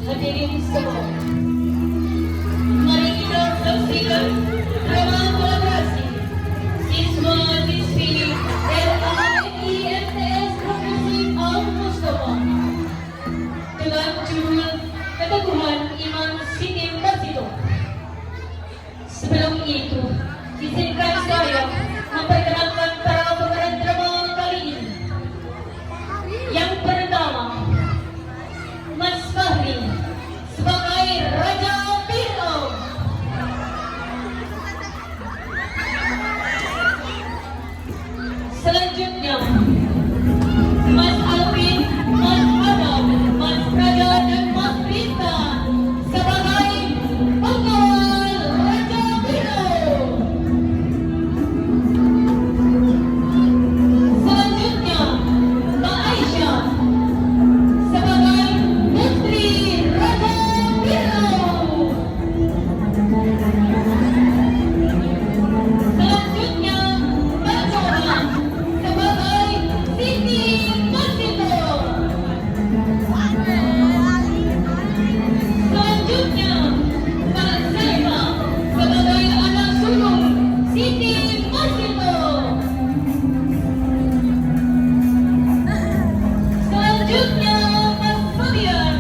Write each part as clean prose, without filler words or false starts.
Hadirin semua, mari kita saksikan drama kolaborasi siswa-siswi RAI MTS Profesi Al-Mustafa dengan judul Keteguhan Iman Siti Masito. Sebelum itu, izinkan saya memperkenalkan para pemeran drama kali ini. Yang pertama, Mas Fahri sebagai Raja Fir'aun. Selanjutnya, Mas Alvin, Mas Adam, Mas Raja dan Mas Rita sebagai pengawal Raja Fir'aun. Selanjutnya, Mbak Aisyah sebagai Putri Raja Fir'aun. Selanjutnya, Mbak Nora sebagai Siti Masito. Selanjutnya, Mbak Zaifa sebagai anak sulung Siti Masito. Selanjutnya, Mas Fabian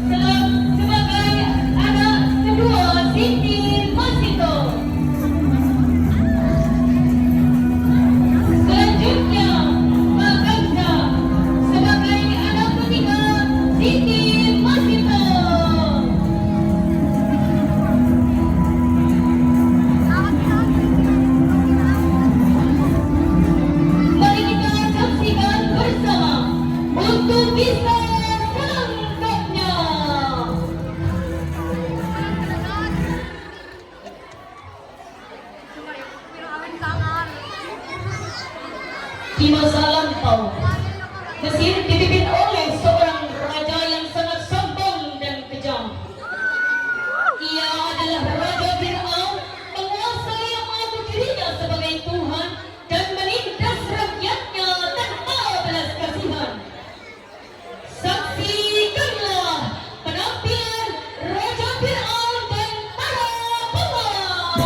sebagai anak kedua Siti Masito. Selanjutnya, Mbak Kamsa sebagai anak ketiga Siti Masito. Mari kita saksikan bersama untuk bisa selengkapnya. Di masa lampau, Mesir dipimpin oleh seorang raja yang sangat sombong dan kejam. Ia adalah Raja Fir'aun, penguasa yang mengaku dirinya sebagai Tuhan dan menindas rakyatnya tanpa belas kasihan. Saksikanlah penampilan Raja Fir'aun dan para pengawal.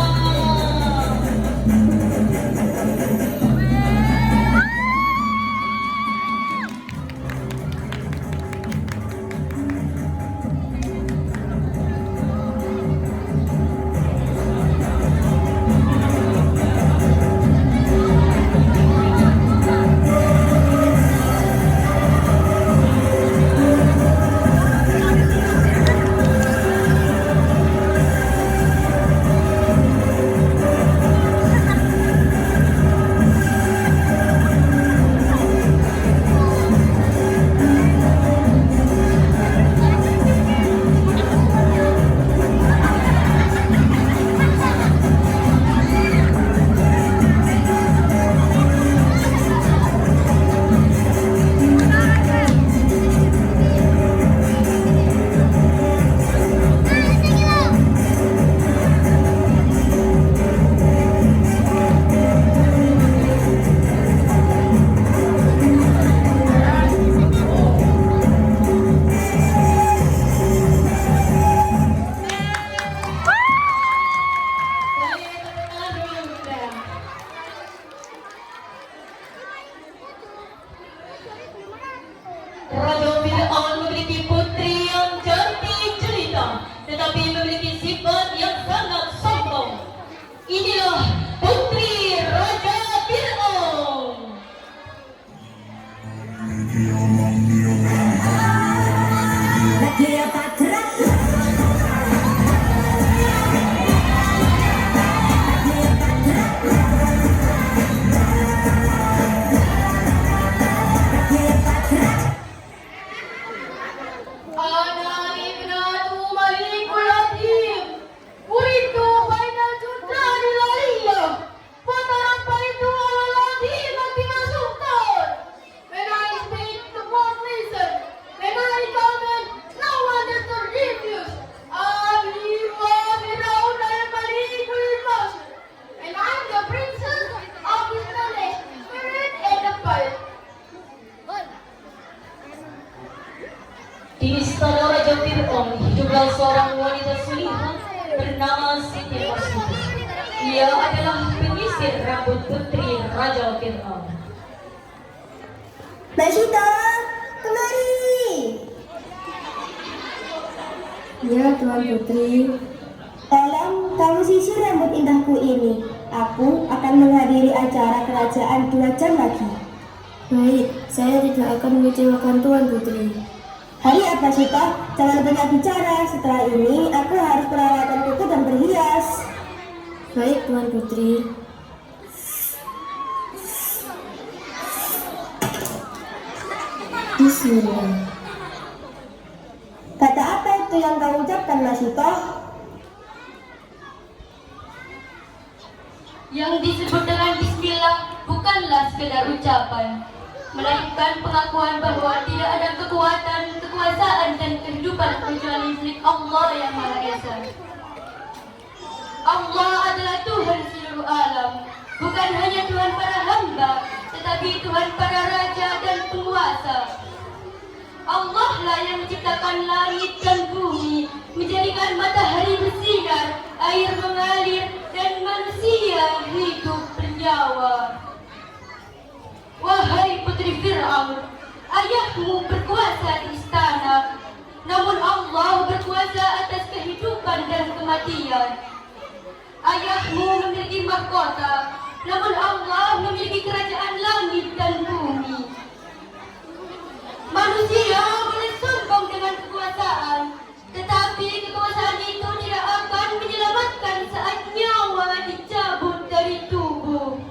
Ia adalah penyisir rambut putri Raja Fir'aun. Masita, kemari. Ya, Tuan Putri. Tolong kamu sisir rambut indahku ini. Aku akan menghadiri acara kerajaan 2 jam lagi. Baik, saya tidak akan mengecewakan Tuan Putri. Hari apa, Sita? Jangan banyak bicara. Setelah ini, aku harus perawatan kuku dan berhias. Baik, Tuan Putri. Bismillah. Kata apa itu yang kau ucapkan, Masito? Yang disebut dengan bismillah bukanlah sekedar ucapan, melainkan pengakuan bahwa tidak ada kekuatan, kekuasaan, dan kehidupan kecuali milik Allah yang Maha Esa. Allah adalah Tuhan seluruh alam, bukan hanya Tuhan para hamba, tetapi Tuhan para raja dan penguasa. Allah lah yang menciptakan langit dan bumi, menjadikan matahari bersinar, air mengalir, dan manusia hidup bernyawa. Wahai putri Fir'aun, ayahmu berkuasa di istana, namun Allah berkuasa atas kehidupan dan kematian. Ayahmu memiliki mahkota, namun Allah memiliki kerajaan langit dan bumi. Manusia boleh sombong dengan kekuasaan, tetapi kekuasaan itu tidak akan menyelamatkan saat nyawa dicabut dari tubuh.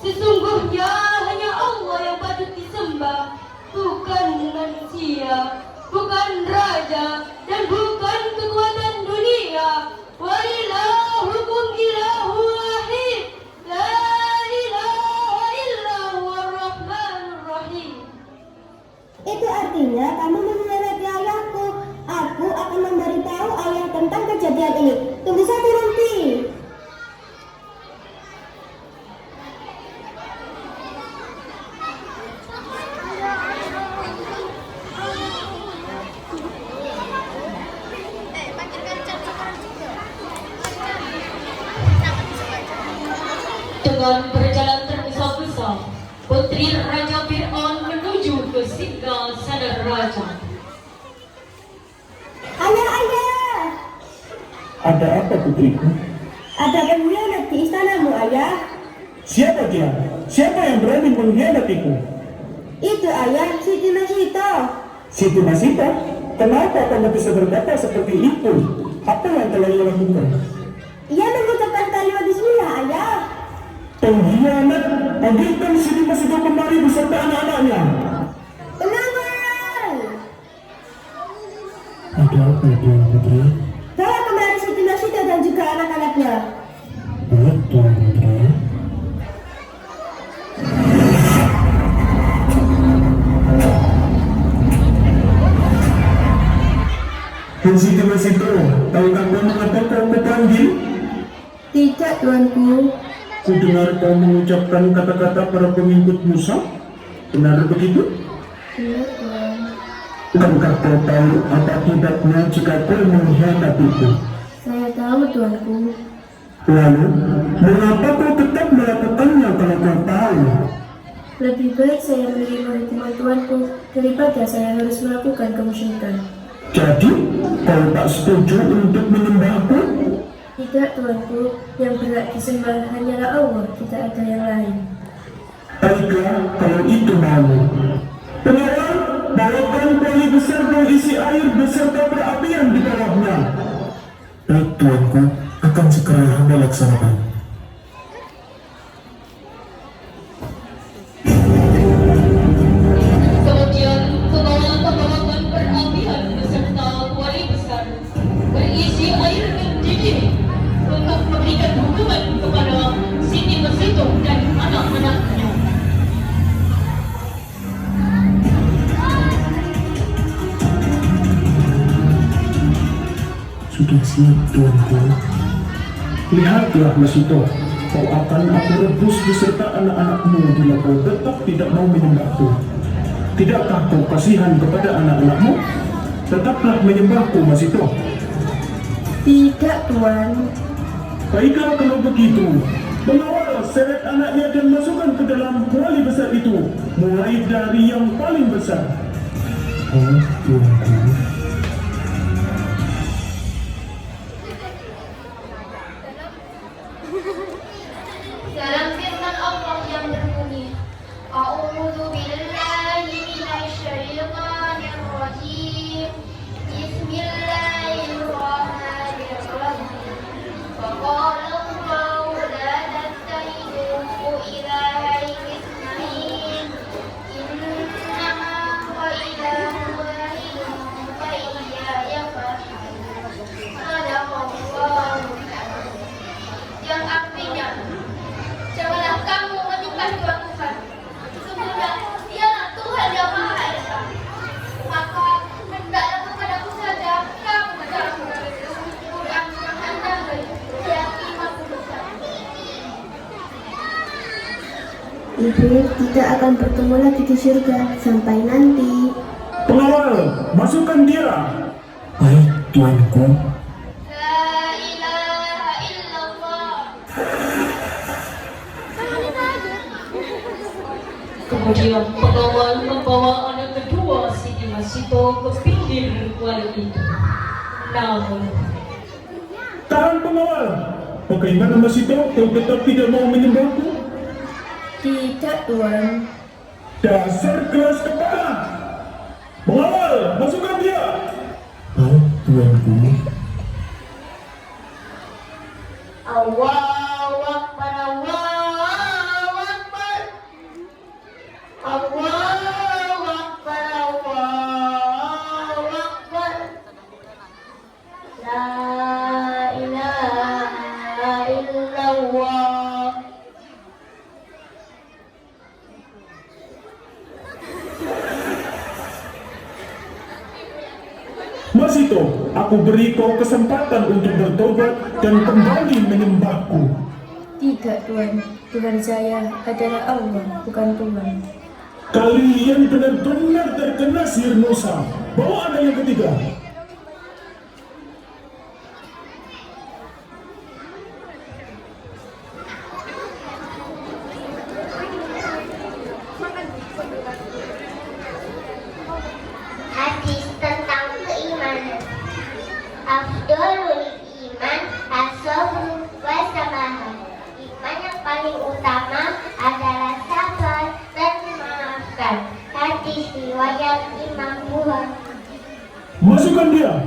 Sesungguhnya hanya Allah yang patut disembah, bukan manusia, bukan raja, dan bukan kekuatan dunia. Wa ilahukum ilahu wahid, la ilaha illa huwar rahmanur rahim. Itu artinya kamu mengkhianati ayahku. Aku akan memberitahu ayah tentang kejadian ini. Tunggu saja nanti. Dengan berjalan tergesa-gesa, putri Raja Fir'aun menuju ke singgasana raja. Ayah! Ada apa, putriku? Ada pengkhianat di istanamu, ayah. Siapa dia? Siapa yang berani mengkhianatiku? Itu ayah, Siti Masito. Siti Masita, kenapa kamu bisa berkata seperti itu? Apa yang telah ia lakukan? Ia mengucapkan kalimat bismillah, ayah. Pengkhianat, panggilkan Siti Masita kemari beserta anak-anaknya. Tenang! Ada apa, Tuan Putri? Bawa kembali Siti Masito dan juga anak-anaknya. Baik, Tuan Putri. Siti Masito, tahukah kau mengapa kau kupanggil? Tidak, tuanku. Ku dengar kau mengucapkan kata-kata para pengikut Musa. Benar begitu? Iya, tuan. Bukankah kau tahu apa akibatnya jika kau mengkhianatiku? Saya tahu, tuanku. Lalu, mengapa kau tetap melakukannya kalau kau tahu? Lebih baik saya menerima hukuman tuanku daripada saya harus melakukan kemusyrikan. Jadi, kau tak setuju untuk menyembahku? Tidak, tuanku. Yang berhak disembah hanyalah Allah, tidak ada yang lain. Baiklah, kalau itu mau. Pengawal, bawakan kuali besar berisi air beserta perapian di bawahnya. Baik, tuanku, akan segera hamba laksanakan. Kemudian pengawal membawakan perapian beserta kuali besar berisi air mendidih untuk memberikan hukuman kepada Siti Masito dan anak-anaknya. Sudah siap, tuanku. Lihatlah, Masito, kau akan aku rebus beserta anak-anakmu bila kau tetap tidak mau menyembahku. Tidakkah kau kasihan kepada anak-anakmu? Tetaplah menyembahku, Masito. Tidak, tuan. Baiklah kalau begitu. Pengawal, seret anaknya dan masukkan ke dalam kuali besar itu, mulai dari yang paling besar. Oh, tuanku. Dalam firman Allah yang berbunyi, A'udzu billahi minasyaitonir rajim. Bismillahirrahmanirrahim. Faqala Allahu la tattakhidhu ilahaini itsnain. Innama huwa ilahun wahidun fa iyaya farhabun. Sadaqallahu. Yang artinya, janganlah kamu menyembah dua Tuhan. Sesungguhnya Dialah Tuhan yang Maha Esa. Maka hendaklah kepadaku saja kamu berdoa. Quran surah An-Nahl ayat 51. Ibu tidak akan bertemu lagi di surga sampai nanti. Pengawal, masukkan dia. Baik, tuanku. La ilaha illallah. Kemudian pengawal membawa anak kedua si Dimas itu ke pinggir kuali itu. Namun, Tahan pengawal. Bagaimana Mas itu? Kau tetap tidak mau menyembahku? Tidak, Tuan. Dasar keras kepala. Pengawal, masukkan dia. Oh, tuanku. Allahu Akbar, Allahu Akbar, Allahu Akbar, Allahu Akbar. La ilaha illallah. Masito, aku beri kau kesempatan untuk bertobat dan kembali menyembahku. Tidak, Tuan. Tuhan saya adalah Allah, bukan Tuhan. Kalian benar-benar terkena sihir Nusa. Bawa anak yang ketiga. Hadis tentang keimanan. Afdolul iman as-sabru wa samaha. Iman yang paling utama adalah sabar dan memaafkan. Hadis riwayat Imam Bukhari. Masukkan dia.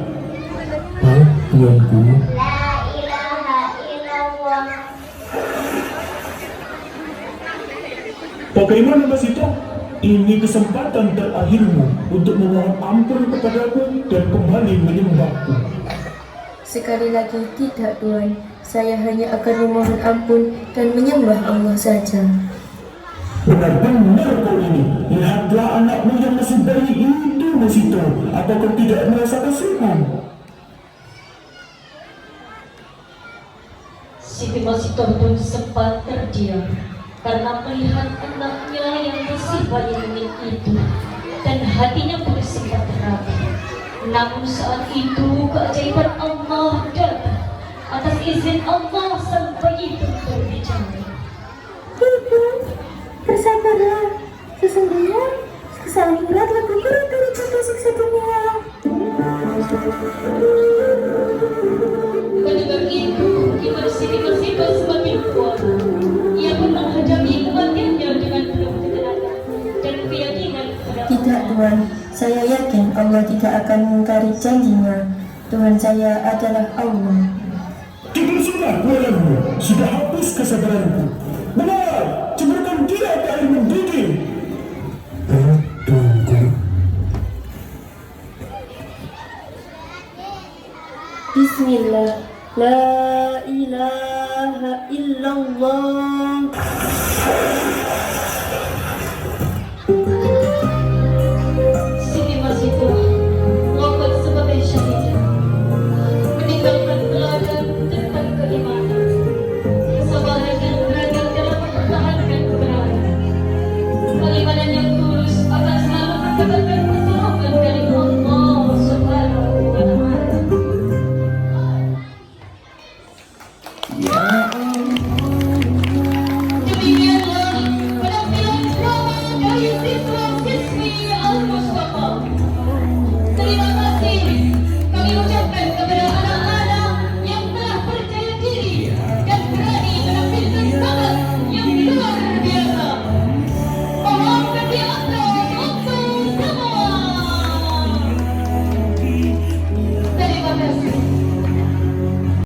Oh, tuanku. La ilaha illallah. Bagaimana Masito? Ini kesempatan terakhirmu untuk memohon ampun kepadaku dan kembali menyembahku. Sekali lagi tidak, Tuan. Saya hanya akan memohon ampun dan menyembah Allah saja. Benar-benar kau ini. Lihatlah anakmu yang masih bayi itu, Masito. Apa kau tidak merasa kasihan? Siti Masito pun sempat terdiam karena melihat anaknya yang masih bayi itu, dan hatinya pun sempat ragu. Namun saat itu keajaiban Allah datang. Atas izin Allah sang bayi pun berbicara. Ibu, bersabarlah. Sesungguhnya kesalahan berat lebih berat dari jatuh siksa dunia. Mendengar itu, iman Siti Masito semakin kuat. Ia pun menghadapi kematiannya dengan penuh ketenangan dan keyakinan kepada Tidak, Tuhan. Saya yakin Allah tidak akan mengingkari janjinya. Tuhan saya adalah Allah. Cukup sudah kualanmu. Sudah hapus kesabaranku. Benar, ceburkan dia ke air mendidih. Oh, tuanku. Bismillah. La ilaha illallah.